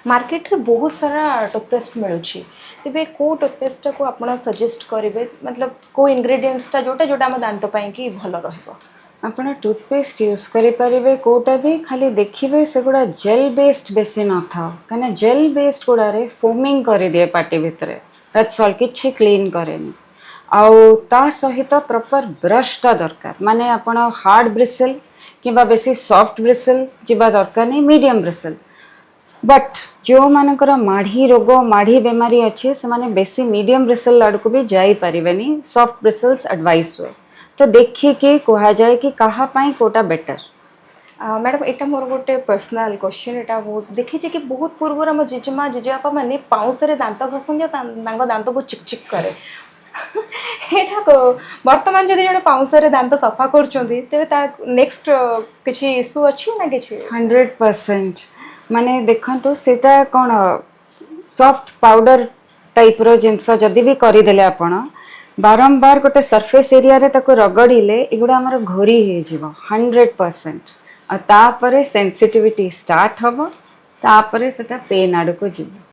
Market रे बहुत सारा टूथपेस्ट मिलूँ तेरे को टूथपेस्ट को आप सजेस्ट करेंगे मतलब को इनग्रेडिएंट्सटा जोटा जोटा आम दांत कि भल रहा ଆପଣ ଟୁଥପେଷ୍ଟ ୟୁଜ୍ କରିପାରିବେ କେଉଁଟା ବି ଖାଲି ଦେଖିବେ ସେଗୁଡ଼ା ଜେଲ୍ ବେସ୍ଡ ବେଶୀ ନଥାଉ କାହିଁକିନା ଜେଲ୍ ବେସ୍ଡ ଗୁଡ଼ାରେ ଫୋମିଂ କରିଦିଏ ପାଟି ଭିତରେ ଦ୍ୟାଟ୍ସ ଅଲ୍ କିଛି କ୍ଲିନ୍ କରେନି ଆଉ ତା ସହିତ ପ୍ରପର୍ ବ୍ରଶ୍ଟା ଦରକାର ମାନେ ଆପଣ ହାର୍ଡ଼ ବ୍ରିସେଲ୍ କିମ୍ବା ବେଶୀ ସଫ୍ଟ ବ୍ରିସେଲ୍ ଯିବା ଦରକାର ନାହିଁ ମିଡ଼ିୟମ୍ ବ୍ରିସେଲ୍ बट जो मानकर माढ़ी रोग माढ़ी बेमारी अच्छे से माने बेसी मीडियम ब्रिसल आड़ को भी जाई परिवेनी सॉफ्ट ब्रिसल्स एडवाइस हुए तो देखिए कहा जाए कि कहा पाई कोटा बेटर मैडम यहाँ मोर गोटे पर्सनाल क्वेश्चन यहाँ बहुत देखी कि बहुत पूर्व आम जेजेमा जेजेबापा मैंने पाउंसरे दांत घसंती दांत को चिकचिक करे बर्तमान जदि जड़े पाउंसरे दांत सफा कर नेक्स्ट किसी इश्यू अच्छी ना कि 100% माने देखो सेटा कौन सॉफ्ट पाउडर टाइप रो जिनस जदि भी करदेले आपण बारंबार गोटे सरफेस एरिया रे ताको रगड़िले एगुड़ा आमर घोरी हो जीवो 100% और तापरे सेंसिटिविटी स्टार्ट हम तापरे सेटा पेन आड़ को जीव।